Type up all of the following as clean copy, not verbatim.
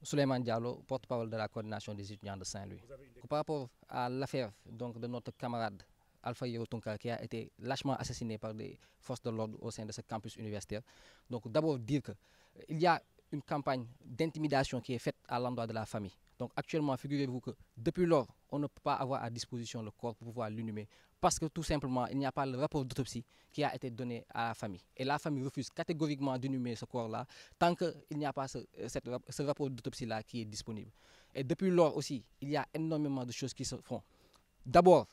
Souleymane Diallo, porte-parole de la coordination des étudiants de Saint-Louis. Par rapport à l'affaire de notre camarade Alpha Yero Tunkara qui a été lâchement assassiné par des forces de l'ordre au sein de ce campus universitaire. Donc d'abord dire qu'il y a une campagne d'intimidation qui est faite à l'endroit de la famille. Donc actuellement, figurez-vous que depuis lors, on ne peut pas avoir à disposition le corps pour pouvoir l'inhumer parce que tout simplement, il n'y a pas le rapport d'autopsie qui a été donné à la famille. Et la famille refuse catégoriquement d'inhumer ce corps-là tant qu'il n'y a pas ce rapport d'autopsie-là qui est disponible. Et depuis lors aussi, il y a énormément de choses qui se font. D'abord,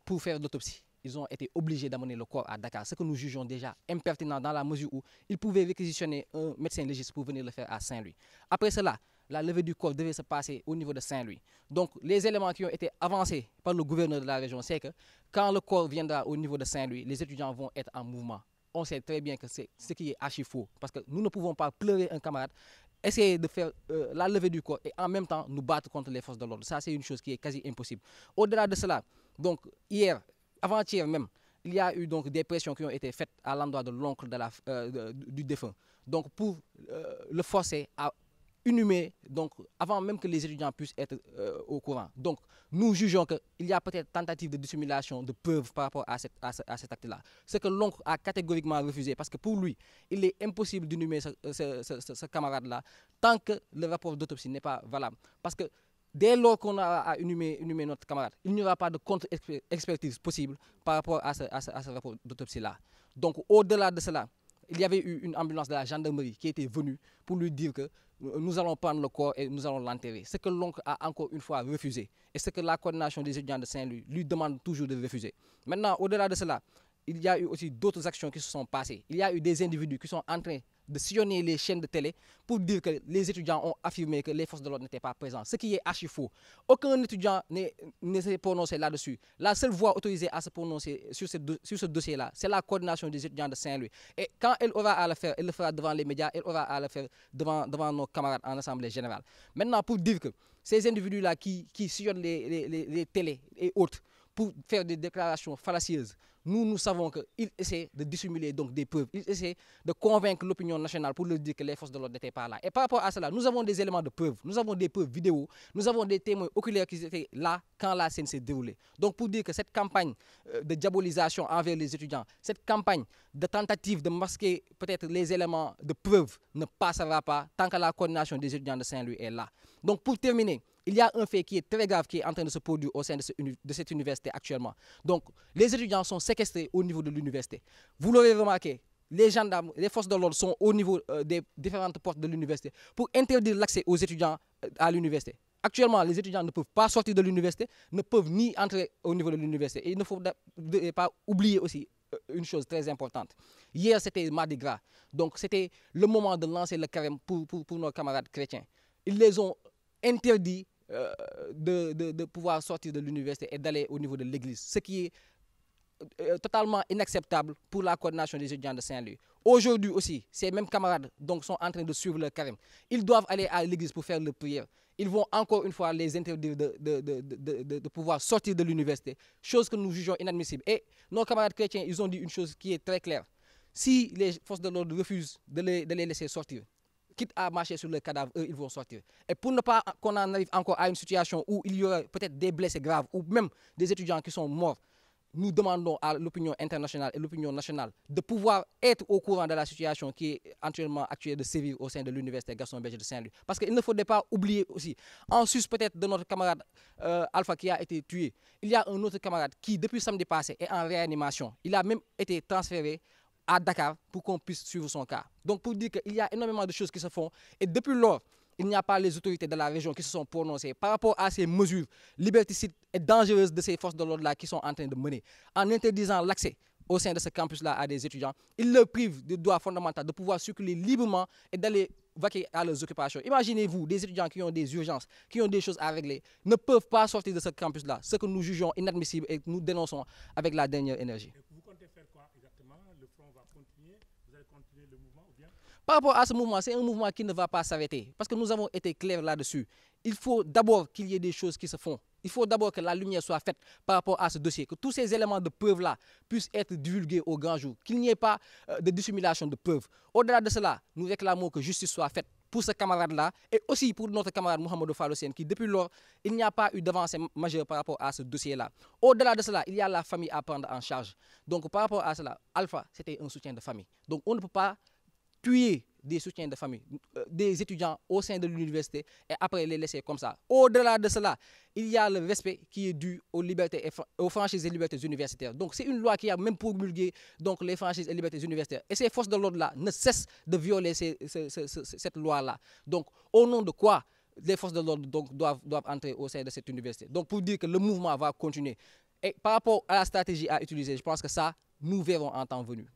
pour faire l'autopsie, ils ont été obligés d'amener le corps à Dakar, ce que nous jugeons déjà impertinent dans la mesure où ils pouvaient réquisitionner un médecin légiste pour venir le faire à Saint-Louis. Après cela, la levée du corps devait se passer au niveau de Saint-Louis. Donc les éléments qui ont été avancés par le gouverneur de la région, c'est que quand le corps viendra au niveau de Saint-Louis, les étudiants vont être en mouvement. On sait très bien que c'est ce qui est archi faux, parce que nous ne pouvons pas pleurer un camarade, essayer de faire la levée du corps et en même temps nous battre contre les forces de l'ordre. Ça, c'est une chose qui est quasi impossible. Au-delà de cela, donc hier, avant-hier même, il y a eu donc des pressions qui ont été faites à l'endroit de l'oncle du défunt. Donc pour le forcer à inhumer, donc avant même que les étudiants puissent être au courant. Donc nous jugeons qu'il y a peut-être tentative de dissimulation de preuves par rapport à cet acte-là. Ce que l'oncle a catégoriquement refusé parce que pour lui, il est impossible d'inhumer ce camarade-là tant que le rapport d'autopsie n'est pas valable. Parce que dès lors qu'on a à inhumer notre camarade, il n'y aura pas de contre-expertise possible par rapport à ce rapport d'autopsie-là. Donc au-delà de cela, il y avait eu une ambulance de la gendarmerie qui était venue pour lui dire que nous allons prendre le corps et nous allons l'enterrer. Ce que l'oncle a encore une fois refusé et ce que la coordination des étudiants de Saint-Louis lui demande toujours de refuser. Maintenant, au-delà de cela, il y a eu aussi d'autres actions qui se sont passées. Il y a eu des individus qui sont en train de sillonner les chaînes de télé pour dire que les étudiants ont affirmé que les forces de l'ordre n'étaient pas présentes, ce qui est archi faux. Aucun étudiant ne s'est prononcé là-dessus. La seule voix autorisée à se prononcer sur ce dossier-là, c'est la coordination des étudiants de Saint-Louis. Et quand elle aura à le faire, elle le fera devant les médias, elle aura à le faire devant nos camarades en assemblée générale. Maintenant, pour dire que ces individus-là qui sillonnent les télés et autres pour faire des déclarations fallacieuses, nous savons qu'ils essaient de dissimuler donc des preuves. Ils essaient de convaincre l'opinion nationale pour leur dire que les forces de l'ordre n'étaient pas là. Et par rapport à cela, nous avons des éléments de preuve. Nous avons des preuves vidéo. Nous avons des témoins oculaires qui étaient là quand la scène s'est déroulée. Donc pour dire que cette campagne de diabolisation envers les étudiants, cette campagne de tentative de masquer peut-être les éléments de preuve ne passera pas tant que la coordination des étudiants de Saint-Louis est là. Donc pour terminer, il y a un fait qui est très grave qui est en train de se produire au sein de cette université actuellement. Donc, les étudiants sont séquestrés au niveau de l'université. Vous l'aurez remarqué, les gendarmes, les forces de l'ordre sont au niveau des différentes portes de l'université pour interdire l'accès aux étudiants à l'université. Actuellement, les étudiants ne peuvent pas sortir de l'université, ne peuvent ni entrer au niveau de l'université. Et il ne faut pas oublier aussi une chose très importante. Hier, c'était Mardi Gras. Donc, c'était le moment de lancer le carême pour nos camarades chrétiens. Ils les ont interdits de pouvoir sortir de l'université et d'aller au niveau de l'église, ce qui est totalement inacceptable pour la coordination des étudiants de Saint-Louis. Aujourd'hui aussi, ces mêmes camarades donc, sont en train de suivre le carême. Ils doivent aller à l'église pour faire leur prière. Ils vont encore une fois les interdire de pouvoir sortir de l'université, chose que nous jugeons inadmissible. Et nos camarades chrétiens, ils ont dit une chose qui est très claire. Si les forces de l'ordre refusent de les laisser sortir, quitte à marcher sur le cadavre, eux, ils vont sortir. Et pour ne pas qu'on en arrive encore à une situation où il y aurait peut-être des blessés graves ou même des étudiants qui sont morts, nous demandons à l'opinion internationale et l'opinion nationale de pouvoir être au courant de la situation qui est actuellement de sévir au sein de l'université Gaston Berger de Saint-Louis. Parce qu'il ne faudrait pas oublier aussi, en sus peut-être de notre camarade Alpha qui a été tué, il y a un autre camarade qui, depuis samedi passé, est en réanimation. Il a même été transféré à Dakar pour qu'on puisse suivre son cas. Donc pour dire qu'il y a énormément de choses qui se font et depuis lors, il n'y a pas les autorités de la région qui se sont prononcées par rapport à ces mesures liberticides et dangereuses de ces forces de l'ordre-là qui sont en train de mener. En interdisant l'accès au sein de ce campus-là à des étudiants, ils leur privent du droit fondamental de pouvoir circuler librement et d'aller vaquer à leurs occupations. Imaginez-vous des étudiants qui ont des urgences, qui ont des choses à régler, ne peuvent pas sortir de ce campus-là, ce que nous jugeons inadmissible et que nous dénonçons avec la dernière énergie. Vous comptez faire quoi exactement? Le front va continuer? Vous allez continuer le mouvement ou bien? Par rapport à ce mouvement, c'est un mouvement qui ne va pas s'arrêter parce que nous avons été clairs là-dessus. Il faut d'abord qu'il y ait des choses qui se font. Il faut d'abord que la lumière soit faite par rapport à ce dossier, que tous ces éléments de preuve-là puissent être divulgués au grand jour, qu'il n'y ait pas de dissimulation de preuves. Au-delà de cela, nous réclamons que justice soit faite pour ce camarade-là et aussi pour notre camarade Mohamedou Fallo Sène qui depuis lors, il n'y a pas eu d'avancée majeure par rapport à ce dossier-là. Au-delà de cela, il y a la famille à prendre en charge. Donc par rapport à cela, Alpha, c'était un soutien de famille. Donc on ne peut pas tuer des soutiens de famille, des étudiants au sein de l'université et après les laisser comme ça. Au-delà de cela, il y a le respect qui est dû aux libertés et aux franchises et libertés universitaires. Donc c'est une loi qui a même promulgué donc, les franchises et libertés universitaires. Et ces forces de l'ordre-là ne cessent de violer cette loi-là. Donc au nom de quoi les forces de l'ordre doivent entrer au sein de cette université. Donc pour dire que le mouvement va continuer. Et par rapport à la stratégie à utiliser, je pense que ça, nous verrons en temps venu.